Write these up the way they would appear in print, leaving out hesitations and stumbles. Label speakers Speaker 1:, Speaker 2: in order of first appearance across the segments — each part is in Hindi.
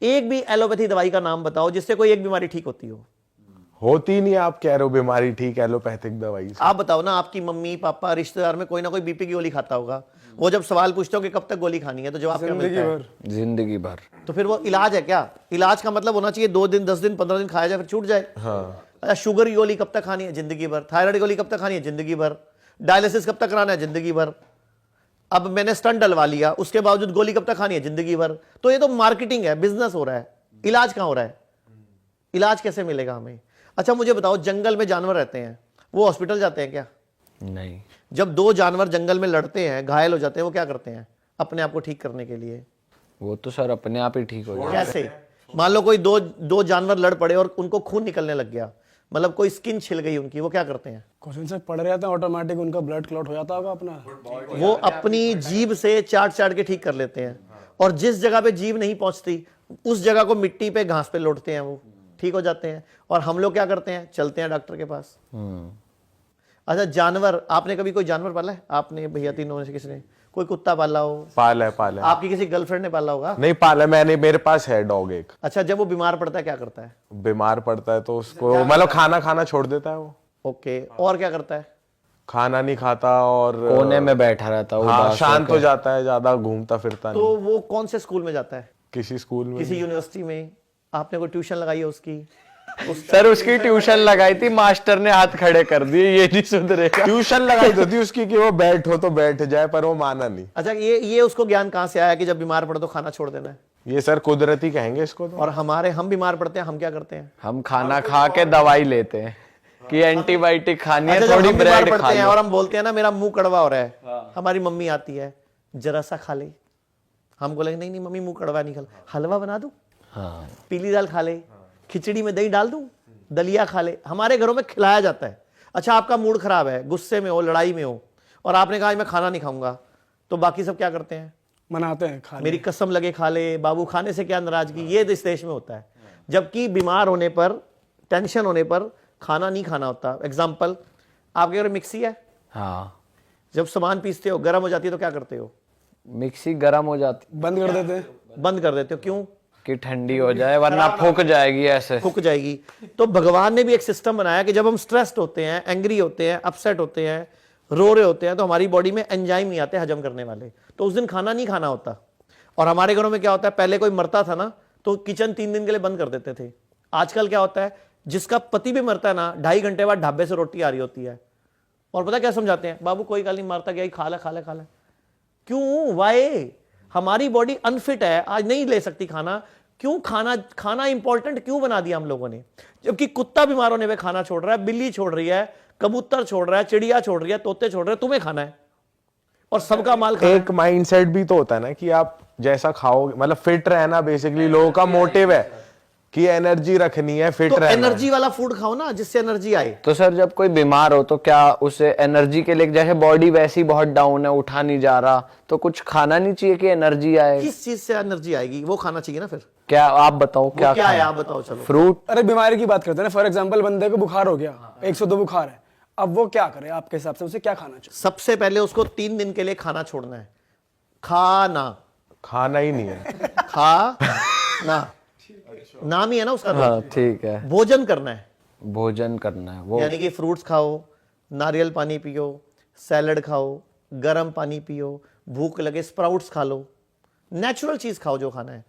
Speaker 1: एक भी एलोपैथी दवाई का नाम बताओ जिससे कोई एक बीमारी ठीक होती हो।
Speaker 2: होती नहीं, आप कह रहे हो बीमारी ठीक एलोपैथिक दवाई से।
Speaker 1: आप बताओ ना, आपकी मम्मी पापा रिश्तेदार में कोई ना कोई बीपी की गोली खाता होगा। वो जब सवाल पूछते हो कि कब तक गोली खानी है तो जवाब क्या मिलता है?
Speaker 3: जिंदगी भर।
Speaker 1: तो फिर वो इलाज है क्या? इलाज का मतलब होना चाहिए 2 दिन 10 दिन 15 दिन खाया जाए फिर छूट जाए।
Speaker 2: हाँ।
Speaker 1: अच्छा, शुगर की गोली कब तक खानी है? जिंदगी भर। थायराइड की गोली कब तक खानी है? जिंदगी भर। डायलिसिस कब तक कराना है? जिंदगी भर। अब मैंने स्टंट डलवा लिया, उसके बावजूद गोली कब तक खानी है? जिंदगी भर। तो ये तो मार्केटिंग है, बिजनेस हो रहा है। इलाज कहां हो रहा है? इलाज कैसे मिलेगा हमें? अच्छा मुझे बताओ, जंगल में जानवर रहते हैं, वो हॉस्पिटल जाते हैं क्या?
Speaker 3: नहीं।
Speaker 1: जब 2 जानवर जंगल में लड़ते हैं, घायल हो जाते हैं, वो क्या करते हैं अपने आप को ठीक करने के लिए?
Speaker 3: वो तो सर अपने आप ही ठीक हो जाए।
Speaker 1: कैसे? मान लो कोई दो जानवर लड़ पड़े और उनको खून निकलने लग गया, मतलब कोई स्किन छिल गई उनकी, वो क्या करते हैं?
Speaker 4: क्वेश्चन से पढ़ रहे थे, ऑटोमेटिक उनका ब्लड क्लॉट हो जाता होगा अपना।
Speaker 1: वो अपनी जीभ से चाट चाट के ठीक कर लेते हैं, और जिस जगह पे जीभ नहीं पहुंचती उस जगह को मिट्टी पे घास पे लौटते हैं, वो ठीक हो जाते हैं। और हम लोग क्या करते हैं? चलते हैं डॉक्टर के पास। अच्छा जानवर, आपने कभी कोई जानवर पाला है? आपने भैया तीनों में से किसी ने कोई कुत्ता पाला हो?
Speaker 2: पाला है।
Speaker 1: आपकी किसी गर्लफ्रेंड ने पाला होगा?
Speaker 2: नहीं पाला मैंने, मेरे पास है डॉग एक।
Speaker 1: अच्छा, जब वो बीमार पड़ता है क्या करता है?
Speaker 2: बीमार पड़ता है तो उसको मतलब खाना खाना छोड़ देता है वो।
Speaker 1: ओके, और क्या करता है?
Speaker 2: खाना नहीं खाता और
Speaker 3: कोने में बैठा रहता है,
Speaker 2: हाँ
Speaker 3: उदास
Speaker 2: शांत
Speaker 3: होकर।
Speaker 2: हो जाता है, ज्यादा घूमता फिरता
Speaker 1: तो
Speaker 2: नहीं।
Speaker 1: वो कौन से स्कूल में जाता है?
Speaker 2: किसी स्कूल में
Speaker 1: किसी यूनिवर्सिटी में? आपने कोई ट्यूशन लगाई है उसकी?
Speaker 3: सर उसकी ट्यूशन लगाई थी, मास्टर ने हाथ खड़े कर दिए, ये नहीं सुधरेगा।
Speaker 2: ट्यूशन लगाई तो थी उसकी कि वो बैठो तो बैठ जाए, पर वो माना नहीं।
Speaker 1: अच्छा, ये उसको ज्ञान कहाँ से आया कि जब बीमार पड़ो तो खाना छोड़ देना है?
Speaker 2: ये सर कुदरती कहेंगे इसको तो।
Speaker 1: और हम बीमार पड़ते हैं, हम क्या करते हैं?
Speaker 3: हम खाना खा के दवाई लेते हैं कि एंटीबायोटिक खानी है,
Speaker 1: अच्छा, जब
Speaker 3: थोड़ी
Speaker 1: हम बीमार
Speaker 3: ब्रेड खा
Speaker 1: पड़ते हैं
Speaker 3: लो।
Speaker 1: और हम बोलते हैं ना मेरा मुंह कड़वा हो रहा है, हमारी मम्मी आती है, जरा सा खा ले। हम बोलेंगे नहीं नहीं मम्मी मुंह कड़वा नहीं, खा, हलवा बना दूं,
Speaker 3: हाँ।
Speaker 1: पीली दाल खा ले, खिचड़ी में दही डाल दूं, दलिया खा ले। हमारे घरों में खिलाया जाता है। अच्छा, आपका मूड खराब है, गुस्से में हो, लड़ाई में हो, और आपने कहा आज मैं खाना नहीं खाऊंगा, तो बाकी सब क्या करते हैं?
Speaker 4: मनाते हैं खा ले।
Speaker 1: मेरी कसम लगे खा ले बाबू, खाने से क्या नाराजगी, ये इस देश में होता है। जबकि बीमार होने पर, टेंशन होने पर खाना नहीं खाना होता। एग्जाम्पल, आपके घर मिक्सी है,
Speaker 3: हाँ।
Speaker 1: जब सामान पीसते हो गर्म हो जाती है तो क्या करते हो?
Speaker 3: मिक्सी गर्म हो जाती,
Speaker 4: बंद कर देते हैं।
Speaker 1: बंद कर देते हो। क्यों?
Speaker 3: कि ठंडी हो जाए, वरना फूक जाएगी ऐसे।
Speaker 1: फूक जाएगी। तो भगवान ने भी एक सिस्टम बनाया कि जब हम स्ट्रेस्ड होते हैं, एंग्री होते हैं, अपसेट होते हैं, रो रहे होते हैं, तो हमारी बॉडी में एंजाइम नहीं आते हजम करने वाले, तो उस दिन खाना नहीं खाना होता। और हमारे घरों में क्या होता है, पहले कोई मरता था ना तो किचन 3 दिन के लिए बंद कर देते थे। आजकल क्या होता है, जिसका पति भी मरता है ना, 2.5 घंटे बाद ढाबे से रोटी आ रही होती है, और पता क्या समझाते हैं, बाबू कोई गल नहीं, मारता गया, खा ले खा ले खा ले। क्यों? वाई? हमारी बॉडी अनफिट है, आज नहीं ले सकती खाना। क्यों? खाना इंपॉर्टेंट क्यों बना दिया हम लोगों ने? जबकि कुत्ता बीमार होने पे खाना छोड़ रहा है, बिल्ली छोड़ रही है, कबूतर छोड़ रहा है, चिड़िया छोड़ रही है, तोते छोड़ रहे हैं, तुम्हें खाना है और सबका माल खाना
Speaker 2: एक माइंडसेट भी तो होता है ना कि आप जैसा खाओगे, मतलब फिट रहना बेसिकली लोगों का मोटिव है कि एनर्जी रखनी है, फिट
Speaker 1: तो
Speaker 2: रहना है।
Speaker 1: एनर्जी वाला फूड खाओ ना जिससे एनर्जी आए।
Speaker 3: तो सर जब कोई बीमार हो तो क्या उसे एनर्जी के लिए, जैसे बॉडी वैसी बहुत डाउन है, उठा नहीं जा रहा, तो कुछ खाना नहीं चाहिए कि एनर्जी आए?
Speaker 1: किस चीज से एनर्जी आएगी? वो खाना चाहिए ना। फिर
Speaker 3: क्या आप बताओ, क्या
Speaker 1: क्या है?
Speaker 3: खाएं?
Speaker 1: आप बताओ। चलो,
Speaker 3: फ्रूट।
Speaker 4: अरे बीमारी की बात करते हैं ना, फॉर एग्जांपल बंदे को बुखार हो गया, 102 बुखार है, अब वो क्या करे आपके हिसाब से? उसे क्या खाना चाहिए?
Speaker 1: सबसे पहले उसको 3 दिन के लिए खाना छोड़ना है।
Speaker 2: खाना ही नहीं है।
Speaker 1: खा ना, नाम ही है ना उसका।
Speaker 3: हाँ ठीक है।
Speaker 1: भोजन करना है,
Speaker 3: भोजन करना है वो।
Speaker 1: यानी कि फ्रूट्स खाओ, नारियल पानी पियो, सैलड खाओ, गर्म पानी पियो, भूख लगे स्प्राउट्स खा लो, नेचुरल चीज खाओ जो खाना है।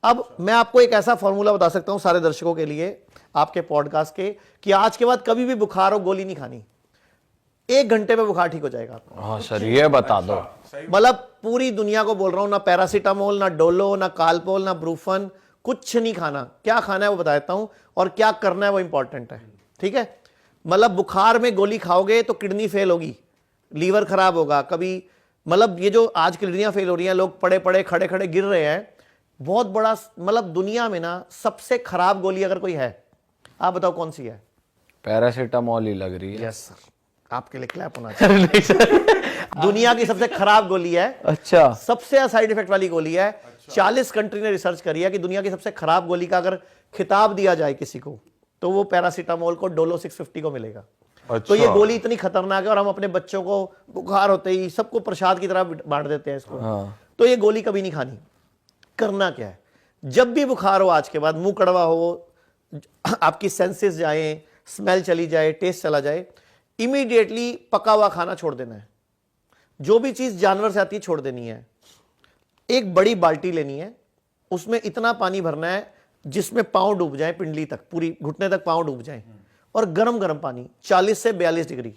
Speaker 1: अब मैं आपको एक ऐसा फॉर्मूला बता सकता हूं सारे दर्शकों के लिए, आपके पॉडकास्ट के, कि आज के बाद कभी भी बुखार हो गोली नहीं खानी, 1 घंटे में बुखार ठीक हो जाएगा।
Speaker 3: हाँ सर ये बता दो।
Speaker 1: मतलब पूरी दुनिया को बोल रहा हूं, ना पैरासीटामोल, ना डोलो, ना कालपोल, ना ब्रूफन, कुछ नहीं खाना। क्या खाना है वो बता देता हूं, और क्या करना है वो इंपॉर्टेंट है। ठीक है? मतलब बुखार में गोली खाओगे तो किडनी फेल होगी, लीवर खराब होगा, कभी मतलब ये जो आज किडनियां फेल हो रही हैं, लोग पड़े पड़े खड़े खड़े गिर रहे हैं, बहुत बड़ा मतलब दुनिया में ना सबसे खराब गोली अगर कोई है, आप बताओ कौन सी है?
Speaker 3: पैरासीटामोल ही लग रही है।
Speaker 1: यस सर, आपके लिए क्लैप होना चाहिए। दुनिया की सबसे खराब गोली है।
Speaker 3: अच्छा।
Speaker 1: सबसे साइड इफेक्ट वाली गोली है। 40 कंट्री ने रिसर्च करी है कि दुनिया की सबसे खराब गोली का अगर खिताब दिया जाए किसी को, तो वो पैरासीटामोल को डोलो 650 को मिलेगा। तो ये गोली इतनी खतरनाक है, और हम अपने बच्चों को बुखार होते ही सबको प्रसाद की तरह बांट देते हैं इसको।
Speaker 3: हाँ।
Speaker 1: तो ये गोली कभी नहीं खानी। करना क्या है? जब भी बुखार हो आज के बाद, मुंह कड़वा हो, आपकी सेंसेस जाए, स्मेल चली जाए, टेस्ट चला जाए, इमीडिएटली पका हुआ खाना छोड़ देना है। जो भी चीज जानवर से आती है छोड़ देनी है। एक बड़ी बाल्टी लेनी है, उसमें इतना पानी भरना है जिसमें पांव डूब जाए, पिंडली तक, पूरी घुटने तक पांव डूब जाए, और गरम गरम पानी 40 से 42 डिग्री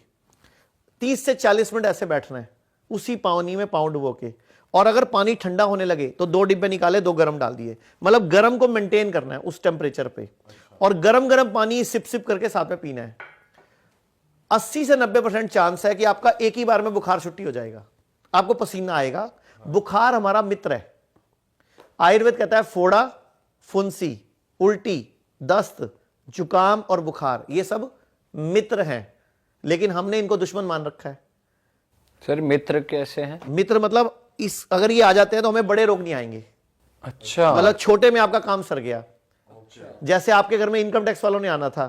Speaker 1: 30 से 40 मिनट ऐसे बैठना है उसी पानी में पांव डुबो के। और अगर पानी ठंडा होने लगे तो 2 डिब्बे निकाले, 2 गरम डाल दिए, मतलब गरम को मेंटेन करना है उस टेम्परेचर पे, और गरम गरम पानी सिप सिप करके साथ में पीना है। 80 से 90% चांस है कि आपका एक ही बार में बुखार छुट्टी हो जाएगा, आपको पसीना आएगा। बुखार हमारा मित्र है। आयुर्वेद कहता है फोड़ा, फुंसी, उल्टी, दस्त, जुकाम और बुखार ये सब मित्र हैं, लेकिन हमने इनको दुश्मन मान रखा है।
Speaker 3: सर मित्र कैसे हैं?
Speaker 1: मित्र मतलब इस अगर ये आ जाते हैं तो हमें बड़े रोग नहीं आएंगे।
Speaker 3: अच्छा,
Speaker 1: मतलब छोटे में आपका काम सर गया। जैसे आपके घर में इनकम टैक्स वालों ने आना था,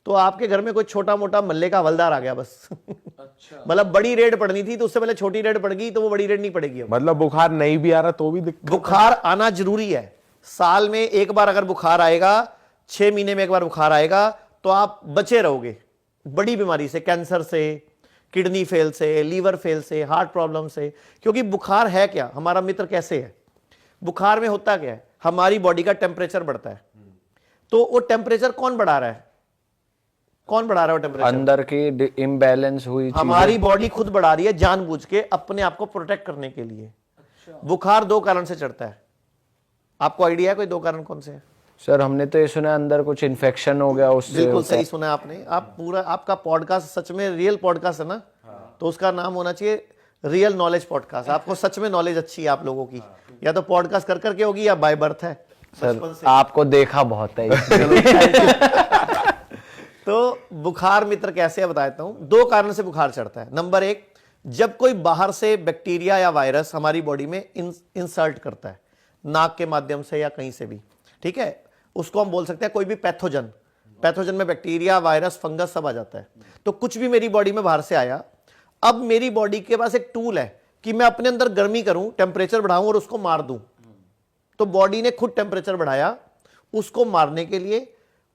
Speaker 1: तो आपके घर में कोई छोटा मोटा मल्ले का हवलदार आ गया बस। मतलब बड़ी रेड पड़नी थी तो उससे पहले छोटी रेड पड़ गई, तो वो बड़ी रेड नहीं पड़ेगी अब।
Speaker 2: मतलब बुखार नहीं भी आ रहा तो भी दिक्कत?
Speaker 1: बुखार आना जरूरी है। साल में एक बार अगर बुखार आएगा, 6 महीने में एक बार बुखार आएगा, तो आप बचे रहोगे बड़ी बीमारी से, कैंसर से, किडनी फेल से, लीवर फेल से, हार्ट प्रॉब्लम से। क्योंकि बुखार है क्या, हमारा मित्र कैसे है? बुखार में होता क्या है, हमारी बॉडी का टेम्परेचर बढ़ता है। तो वो टेम्परेचर कौन बढ़ा रहा है? कौन बढ़ा रहा है वो टेम्परेचर?
Speaker 3: अंदर की इम्बैलेंस हुई चीजें।
Speaker 1: हमारी बॉडी खुद बढ़ा रही है जानबूझ के, अपने आप को प्रोटेक्ट करने के लिए। बुखार 2 कारण से चढ़ता है। आपको आइडिया है कोई 2 कारण कौन से हैं?
Speaker 3: सर हमने तो ये सुना है अंदर कुछ इन्फेक्शन हो गया उससे।
Speaker 1: बिल्कुल सही सुना आपने। आप पूरा, आपका पॉडकास्ट सच में रियल पॉडकास्ट है ना, तो उसका नाम होना चाहिए रियल नॉलेज पॉडकास्ट। आपको सच में नॉलेज अच्छी है आप लोगों की, या तो पॉडकास्ट कर करके होगी या बाय बर्थ है।
Speaker 3: सर आपको देखा बहुत है
Speaker 1: तो बुखार मित्र कैसे है बता देता हूं। 2 कारण से बुखार चढ़ता है। नंबर 1, जब कोई बाहर से बैक्टीरिया या वायरस हमारी बॉडी में इंसर्ट करता है, नाक के माध्यम से या कहीं से भी, ठीक है, उसको हम बोल सकते हैं कोई भी पैथोजन। पैथोजन में बैक्टीरिया, वायरस, फंगस सब आ जाता है। तो कुछ भी मेरी बॉडी में बाहर से आया, अब मेरी बॉडी के पास एक टूल है कि मैं अपने अंदर गर्मी करूं, टेम्परेचर बढ़ाऊं और उसको मार दूं। तो बॉडी ने खुद टेम्परेचर बढ़ाया उसको मारने के लिए,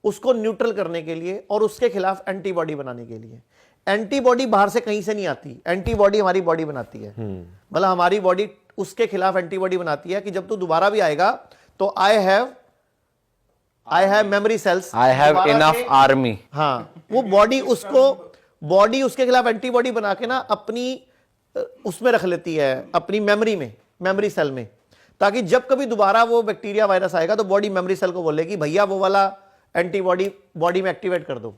Speaker 1: उसको न्यूट्रल करने के लिए, और उसके खिलाफ एंटीबॉडी बनाने के लिए। एंटीबॉडी बाहर से कहीं से नहीं आती, एंटीबॉडी हमारी बॉडी बनाती है। मतलब हमारी बॉडी उसके खिलाफ एंटीबॉडी बनाती है कि जब तू दोबारा भी आएगा तो I have memory cells,
Speaker 3: I have enough army.
Speaker 1: हाँ, वो बॉडी उसके खिलाफ एंटीबॉडी बना के ना अपनी उसमें रख लेती है, अपनी मेमोरी में, मेमोरी सेल में, ताकि जब कभी दोबारा वो बैक्टीरिया वायरस आएगा तो बॉडी मेमोरी सेल को बोलेगी भैया वो वाला एंटीबॉडी बॉडी में एक्टिवेट कर दो,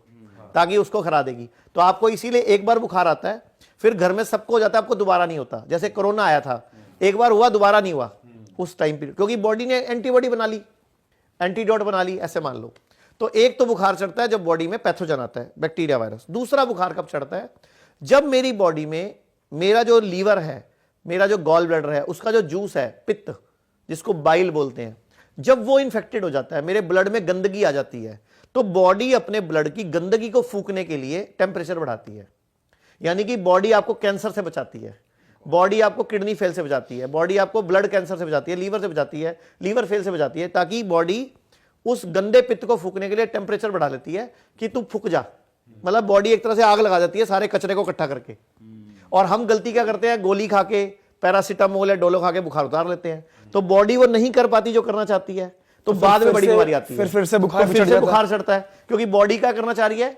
Speaker 1: ताकि उसको खरा देगी। तो आपको इसीलिए एक बार बुखार आता है, फिर घर में सबको हो जाता है, आपको दोबारा नहीं होता। जैसे कोरोना आया था, एक बार हुआ, दोबारा नहीं हुआ उस टाइम पीरियड, क्योंकि बॉडी ने एंटीबॉडी बना ली, एंटीडोट बना ली, ऐसे मान लो। तो एक तो बुखार चढ़ता है जब बॉडी में पैथोजन आता है, बैक्टीरिया, वायरस। दूसरा बुखार कब चढ़ता है? जब मेरी बॉडी में मेरा जो लीवर है, मेरा जो गॉल ब्लैडर है, उसका जो जूस है, पित्त जिसको बाइल बोलते हैं, जब वो इन्फेक्टेड हो जाता है, मेरे ब्लड में गंदगी आ जाती है, तो बॉडी अपने ब्लड की गंदगी को फूकने के लिए टेम्परेचर बढ़ाती है। यानी कि बॉडी आपको कैंसर से बचाती है, बॉडी आपको किडनी फेल से बचाती है, बॉडी आपको ब्लड कैंसर से बचाती है, लीवर से बचाती है, लीवर फेल से बचाती है, ताकि बॉडी उस गंदे पित्त को फूकने के लिए टेम्परेचर बढ़ा लेती है कि तू फूक जा। मतलब बॉडी एक तरह से आग लगा देती है सारे कचरे को इकट्ठा करके। और हम गलती क्या करते हैं, गोली खा के, पैरासीटामोल या डोलो खा के बुखार उतार लेते हैं। तो बॉडी वो नहीं कर पाती जो करना चाहती है, तो बाद में बड़ी बीमारी आती है,
Speaker 4: फिर से बुखार
Speaker 1: बुखार चढ़ता है, क्योंकि बॉडी क्या करना चाह रही है,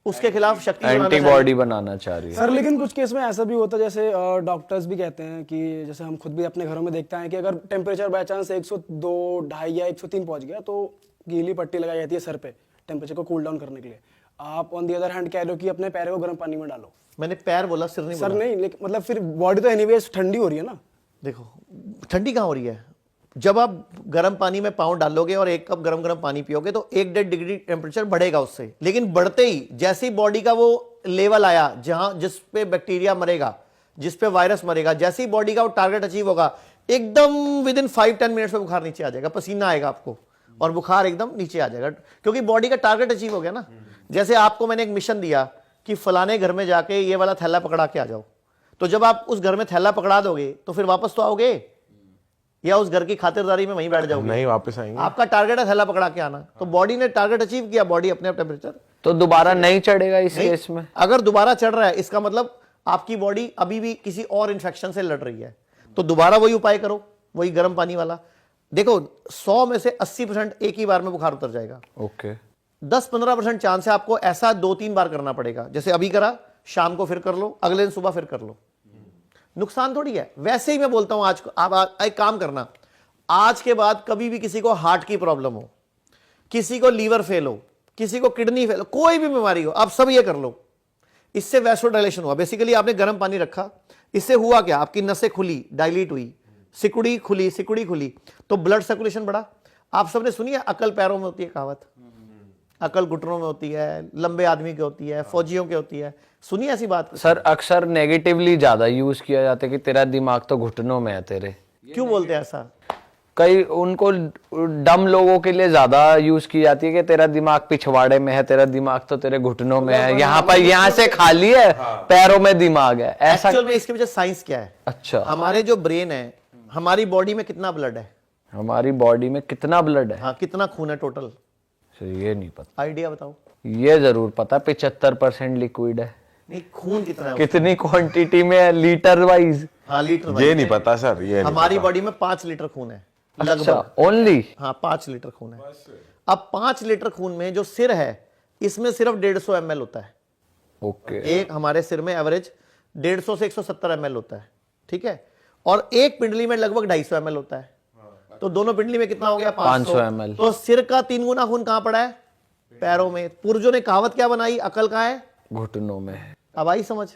Speaker 1: उसके खिलाफ शक्ति
Speaker 3: एंटीबॉडी बनाना चाह रही है।
Speaker 4: सर लेकिन कुछ केस में ऐसा भी होता है, जैसे डॉक्टर्स भी कहते हैं कि जैसे हम खुद भी अपने घरों में देखते हैं कि अगर टेम्परेचर बाय चांस 102, 2.5 या 103 पहुंच गया तो गीली पट्टी लगाई जाती है सर पे टेम्परेचर को कूल डाउन करने के लिए। आप ऑन दी अदर हैंड कह रहे हो कि अपने पैरों को गर्म पानी में डालो।
Speaker 1: मैंने पैर बोला, सिर नहीं
Speaker 4: सर
Speaker 1: बोला।
Speaker 4: नहीं, लेकिन मतलब फिर बॉडी तो एनीवेज ठंडी हो रही है ना।
Speaker 1: देखो ठंडी कहाँ हो रही है, जब आप गर्म पानी में पाँव डालोगे और 1 कप गर्म पानी पियोगे तो 1-1.5 डिग्री टेम्परेचर बढ़ेगा उससे। लेकिन बढ़ते ही जैसे ही बॉडी का वो लेवल आया जहां जिस पे बैक्टीरिया मरेगा, जिस पे वायरस मरेगा, जैसे ही बॉडी का वो टारगेट अचीव होगा, एकदम विद इन 5-10 मिनट्स में बुखार नीचे आ जाएगा, पसीना आएगा आपको और बुखार एकदम नीचे आ जाएगा, क्योंकि बॉडी का टारगेट अचीव हो गया ना। जैसे आपको मैंने एक मिशन दिया कि फलाने घर में जाके ये वाला थैला पकड़ा के आ जाओ, तो जब आप उस घर में थैला पकड़ा दोगे तो फिर वापस तो आओगे, या उस घर की खातिरदारी में वहीं बैठ जाओगे?
Speaker 2: नहीं, वापस आएंगे।
Speaker 1: आपका टारगेट है थैला पकड़ा के आना, तो बॉडी ने टारगेट अचीव किया, बॉडी अपने आप टेम्परेचर।
Speaker 3: तो दोबारा नहीं चढ़ेगा इस केस में?
Speaker 1: अगर दोबारा चढ़ रहा है इसका मतलब आपकी बॉडी अभी भी किसी और इन्फेक्शन से लड़ रही है, तो दोबारा वही उपाय करो, वही गर्म पानी वाला। देखो 100 में से 80% एक ही बार में बुखार उतर जाएगा।
Speaker 3: ओके।
Speaker 1: 10-15% चांस है आपको ऐसा 2-3 बार करना पड़ेगा, जैसे अभी करा, शाम को फिर कर लो, अगले दिन सुबह फिर कर लो। नुकसान थोड़ी है। वैसे ही मैं बोलता हूं आज आप एक काम करना, आज के बाद कभी भी किसी को हार्ट की प्रॉब्लम हो, किसी को लीवर फेल हो, किसी को किडनी फेल हो, कोई भी बीमारी हो, आप सब ये कर लो। इससे वैसोडाइलेशन हुआ, बेसिकली आपने गर्म पानी रखा, इससे हुआ क्या, आपकी नसें खुली, डायलीट हुई, सिकुड़ी खुली, तो ब्लड सर्कुलेशन बढ़ा। आप सबने सुनी है अकल पैरों में होती है कहावत, अकल घुटनों में होती है, लंबे आदमी की होती है, फौजियों की होती है, सुनी ऐसी बात?
Speaker 3: सर अक्सर नेगेटिवली ज्यादा यूज किया जाता है कि तेरा दिमाग तो घुटनों में है तेरे।
Speaker 1: क्यों बोलते हैं ऐसा?
Speaker 3: कई उनको डम लोगों के लिए ज्यादा यूज की जाती है कि तेरा दिमाग पिछवाड़े में है, तेरा दिमाग तो तेरे घुटनों में है, यहाँ पर यहाँ से खाली है, पैरों में दिमाग है, ऐसा।
Speaker 1: एक्चुअल में इसके पीछे साइंस क्या है?
Speaker 3: अच्छा।
Speaker 1: हमारे जो ब्रेन है, हमारी बॉडी में कितना ब्लड है?
Speaker 3: हमारी बॉडी में कितना ब्लड है?
Speaker 1: हाँ, कितना खून है टोटल?
Speaker 3: ये नहीं पता।
Speaker 1: आइडिया बताओ।
Speaker 3: ये जरूर पता, 75% लिक्विड है।
Speaker 1: नहीं, खून कितना है?
Speaker 3: कितनी क्वांटिटी में है, लीटर वाइज?
Speaker 1: हाँ, लीटर।
Speaker 2: ये नहीं पता सर, ये नहीं
Speaker 1: हमारी
Speaker 2: पता।
Speaker 1: बॉडी में 5 लीटर खून है
Speaker 3: अच्छा,
Speaker 1: लगभग।
Speaker 3: ओनली?
Speaker 1: हाँ, 5 लीटर खून है। अब 5 लीटर खून में जो सिर है, इसमें सिर्फ 150 ml होता है।
Speaker 3: ओके।
Speaker 1: एक हमारे सिर में एवरेज 150 से 170 ml होता है, ठीक है? और एक पिंडली में लगभग 250 ml होता है, तो दोनों पिंडली में कितना हो गया?
Speaker 3: 500 ml।
Speaker 1: तो सिर का 3 गुना खून कहां पड़ा है? पैरों में। पूर्वजों ने कहावत क्या बनाई? अकल कहां है?
Speaker 3: घुटनों में है।
Speaker 1: अब आई समझ?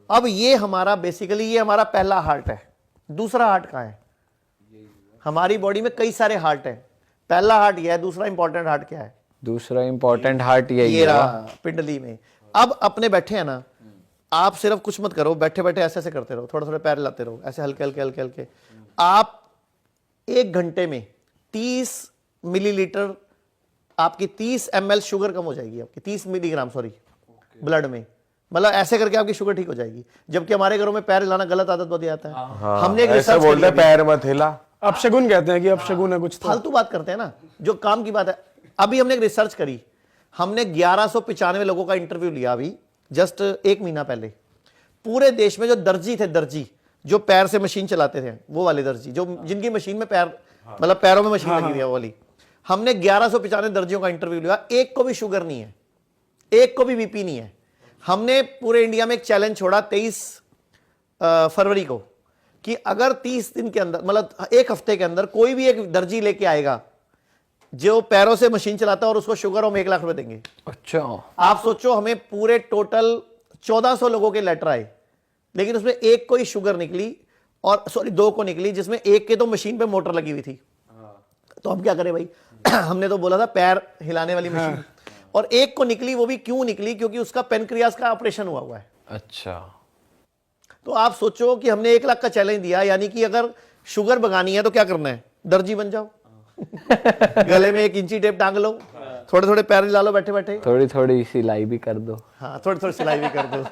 Speaker 1: अब ये हमारा बेसिकली ये हमारा पहला हार्ट है। दूसरा हार्ट कहां है? हमारी बॉडी में कई सारे हार्ट हैं। पहला हार्ट ये है, दूसरा इंपॉर्टेंट हार्ट क्या है?
Speaker 3: दूसरा इंपॉर्टेंट हार्ट यही
Speaker 1: ये
Speaker 3: है।
Speaker 1: रहा पिंडली में। अब अपने बैठे हैं ना, आप सिर्फ कुछ मत करो, बैठे बैठे ऐसे ऐसे करते रहो, थोड़े थोड़े पैर लाते रहो, ऐसे हल्के हल्के हल्के हल्के। आप 1 घंटे में 30 मिलीलीटर, आपकी 30 ml शुगर कम हो जाएगी, आपकी 30 मिलीग्राम सॉरी ब्लड में। मतलब ऐसे करके आपकी शुगर ठीक हो जाएगी। जबकि हमारे घरों में पैर हिलाना गलत आदत बहुत आता है।
Speaker 2: हाँ,
Speaker 1: हमने एक
Speaker 2: ऐसे
Speaker 1: रिसर्च
Speaker 2: बोलते हैं पैर मत हिला।
Speaker 4: अपशगुन कहते हैं कि अपशगुन है कुछ तो।
Speaker 1: फालतू बात करते हैं ना, जो काम की बात है। अभी हमने एक रिसर्च करी, हमने 1195 लोगों का इंटरव्यू लिया अभी जस्ट 1 महीना पहले। पूरे देश में जो दर्जी थे, दर्जी जो पैर से मशीन चलाते थे, वो वाले दर्जी जो जिनकी मशीन में पैर मतलब पैरों में मशीन लगी हुई है वो वाली, हमने 1195 दर्जियों का इंटरव्यू लिया। एक को भी शुगर नहीं है, एक को भी बीपी नहीं है। हमने पूरे इंडिया में एक चैलेंज छोड़ा 23 फरवरी को कि अगर 30 दिन के अंदर मतलब 1 हफ्ते के अंदर कोई भी एक दर्जी लेके आएगा जो पैरों से मशीन चलाता है और उसको शुगर हम 1 लाख रुपए देंगे।
Speaker 3: अच्छा।
Speaker 1: आप सोचो, हमें पूरे टोटल 1400 लोगों के लेटर आए, लेकिन उसमें एक को ही शुगर निकली, और सॉरी 2 को निकली, जिसमें एक के तो मशीन पे मोटर लगी हुई थी। तो हम क्या करें भाई हमने तो बोला था पैर हिलाने वाली मशीन, और एक को निकली। वो भी क्यों निकली? क्योंकि उसका पेनक्रियास का ऑपरेशन हुआ है।
Speaker 3: अच्छा।
Speaker 1: तो आप सोचो कि हमने 1 लाख का चैलेंज दिया, यानी कि अगर शुगर भगानी है तो क्या करना है? दर्जी बन जाओ गले में 1 इंची टेप टांग लो, थोड़े थोड़े पैर हिला लो बैठे बैठे,
Speaker 3: थोड़ी थोड़ी सिलाई भी कर दो।
Speaker 1: हाँ थोड़ी थोड़ी सिलाई भी कर दो